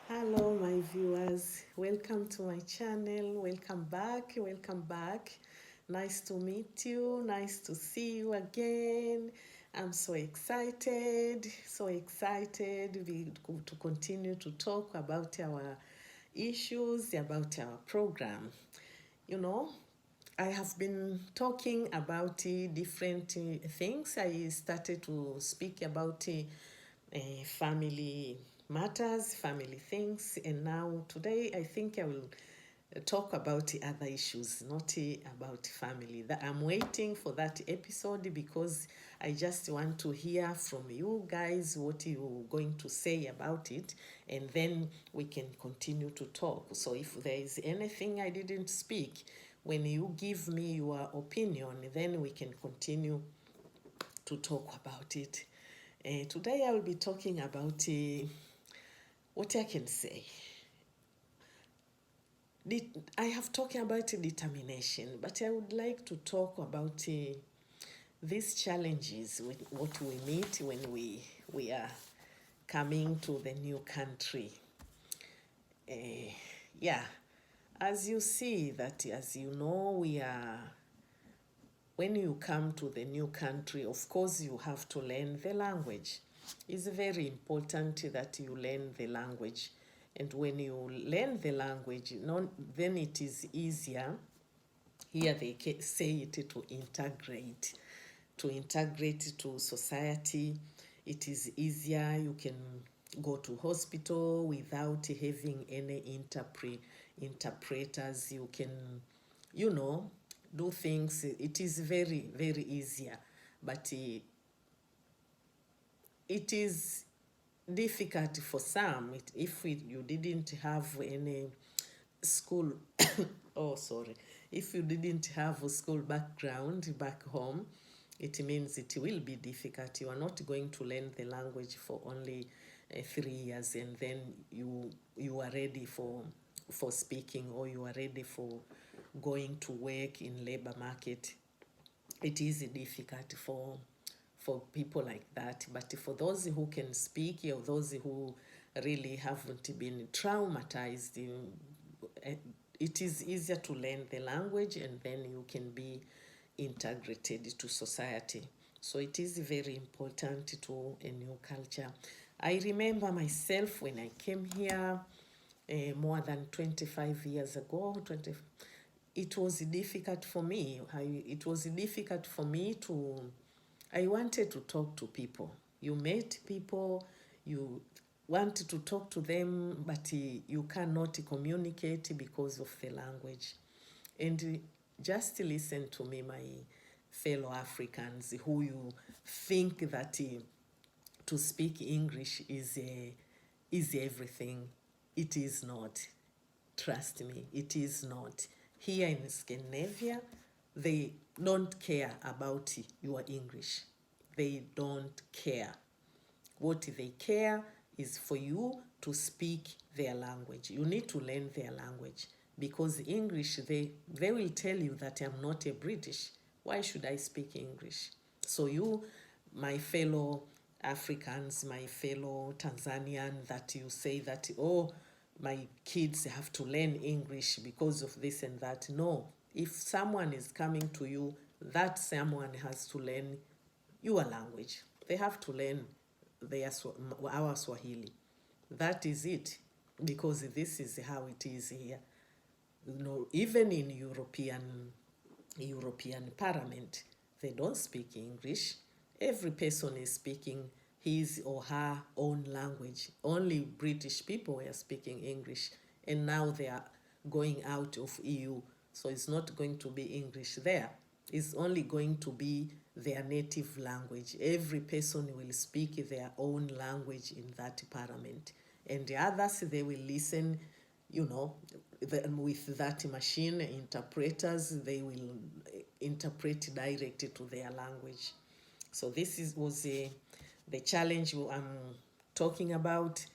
Hello, my viewers. Welcome to my channel. Welcome back. Welcome back. Nice to meet you. Nice to see you again. I'm so excited. To continue to talk about our issues, about our program. You know, I have been talking about different things. I started to speak about family matters, family things, and now today I think I will talk about other issues, not about family. That I'm waiting for that episode because I just want to hear from you guys what you're going to say about it, and then we can continue to talk. So if there is anything I didn't speak, when you give me your opinion, then we can continue to talk about it. Today I will be talking about what I can say. I have talked about determination, but I would like to talk about these challenges with what we meet when we are coming to the new country. Yeah, as you see that, as you know, when you come to the new country, of course you have to learn the language. It's very important that you learn the language. And when you learn the language, then it is easier. Here they say it to integrate to society. It is easier. You can go to hospital without having any interpreters. You can, do things. It is very, very easier. But it is difficult for some. If you didn't have any school, if you didn't have a school background back home, it means it will be difficult. You are not going to learn the language for only 3 years and then you are ready for speaking, or you are ready for going to work in labor market. It is difficult for people like that. But for those who can speak, or those who really haven't been traumatized, it is easier to learn the language, and then you can be integrated to society. So it is very important to a new culture. I remember myself when I came here more than 25 years ago. It was difficult for me. I wanted to talk to people. You met people, you want to talk to them, but you cannot communicate because of the language. And just listen to me, my fellow Africans, who you think that to speak English is everything. It is not. Trust me, it is not. Here in Scandinavia, they don't care about your English. They don't care. What they care is for you to speak their language. You need to learn their language, because English, they will tell you that I'm not a British. Why should I speak English? So you, my fellow Africans, my fellow Tanzanian, that you say that, oh, my kids have to learn English because of this and that. No, if someone is coming to you, that someone has to learn your language. They have to learn our Swahili. That is it, because this is how it is here. Even in European Parliament, they don't speak English. Every person is speaking his or her own language. Only British people are speaking English, and now they are going out of EU, so it's not going to be English there. It's only going to be their native language. Every person will speak their own language in that parliament, and the others, they will listen, with that machine interpreters. They will interpret directly to their language. So this was the challenge I'm talking about,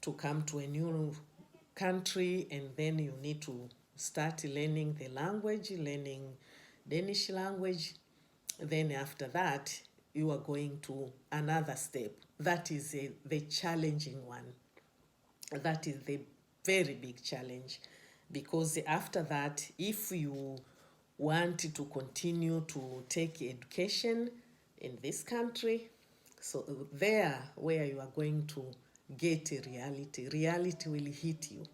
to come to a new country, and then you need to start learning the language, learning Danish language. Then after that, you are going to another step. That is the challenging one. That is the very big challenge, because after that, if you want to continue to take education in this country, so there where you are going to get a reality will hit you.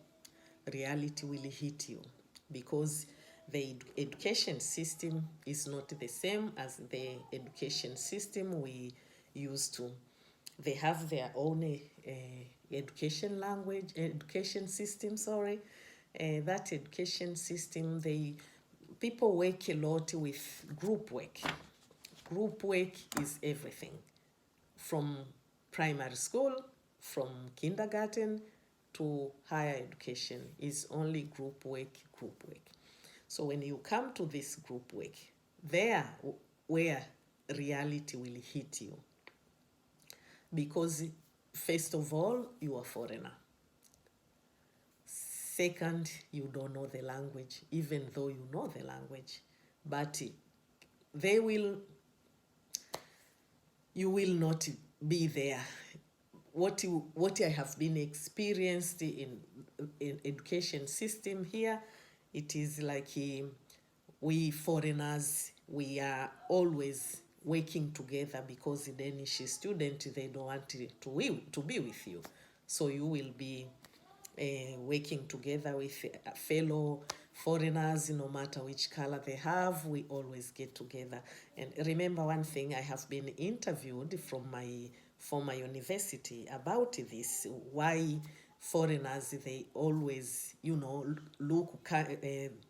Reality will hit you, because the education system is not the same as the education system we used to. They have their own education system, sorry. That education system, people work a lot with group work. Group work is everything. From primary school, from kindergarten to higher education is only group work. So when you come to this group work, there where reality will hit you. Because first of all, you are foreigner. Second, you don't know the language, even though you know the language. But you will not be there. What I have been experienced in education system here, it is like we foreigners, we are always working together, because the Danish student, they don't want to be with you. So you will be working together with fellow foreigners, no matter which color they have, we always get together. And remember one thing, I have been interviewed from my former university about this, why foreigners, they always, look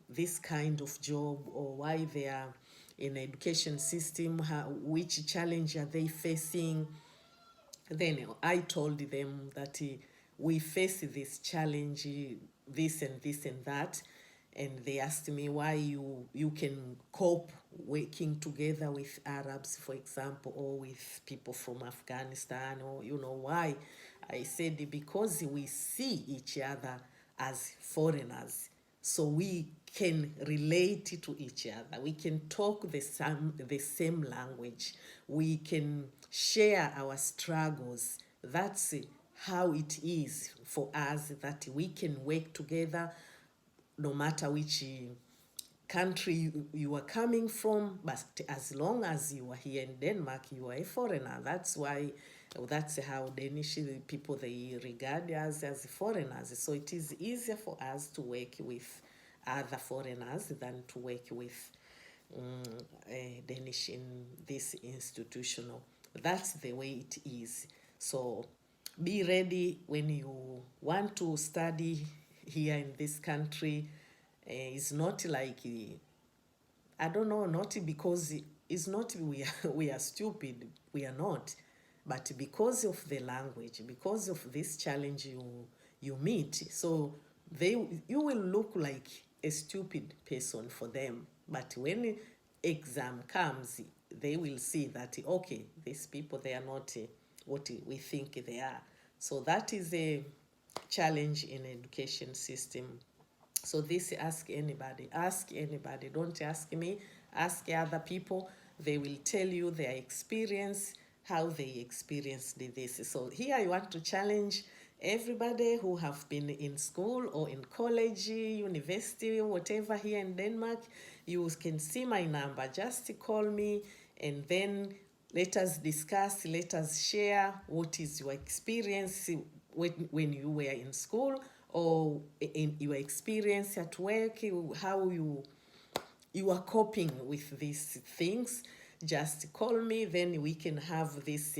this kind of job, or why they are in education system, which challenge are they facing. Then I told them that we face this challenge, this and this and that. And they asked me why you can cope working together with Arabs, for example, or with people from Afghanistan, or why. I said, because we see each other as foreigners, so we can relate to each other. We can talk the same language. We can share our struggles. That's how it is for us, that we can work together no matter which country you are coming from, but as long as you are here in Denmark, you are a foreigner. That's how Danish people, they regard us as foreigners. So it is easier for us to work with other foreigners than to work with Danish in this institutional. That's the way it is. So be ready when you want to study here in this country. It's not like, I don't know, not because it's not we are stupid, we are not, but because of the language, because of this challenge you meet, so you will look like a stupid person for them. But when exam comes, they will see that, okay, these people, they are not what we think they are. So that is a challenge in education system. So this, ask anybody, don't ask me, ask other people. They will tell you their experience, how they experienced this. So here I want to challenge everybody who have been in school or in college, university, whatever here in Denmark. You can see my number, just call me, and then let us discuss, let us share what is your experience when you were in school, or in your experience at work, how you are coping with these things. Just call me, then we can have this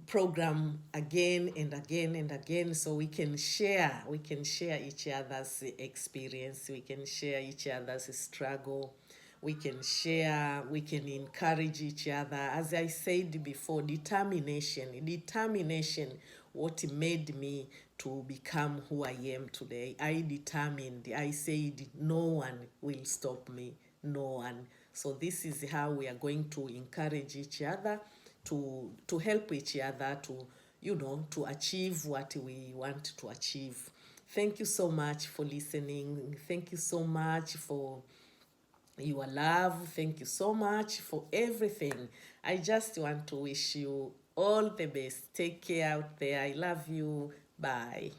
program again and again and again, so we can share each other's experience, we can share each other's struggle, we can encourage each other. As I said before, determination, what made me to become who I am today. I determined, I said, no one will stop me, no one. So this is how we are going to encourage each other, to help each other to achieve what we want to achieve. Thank you so much for listening. Thank you so much for your love. Thank you so much for everything. I just want to wish you All the best. Take care out there. I love you. Bye.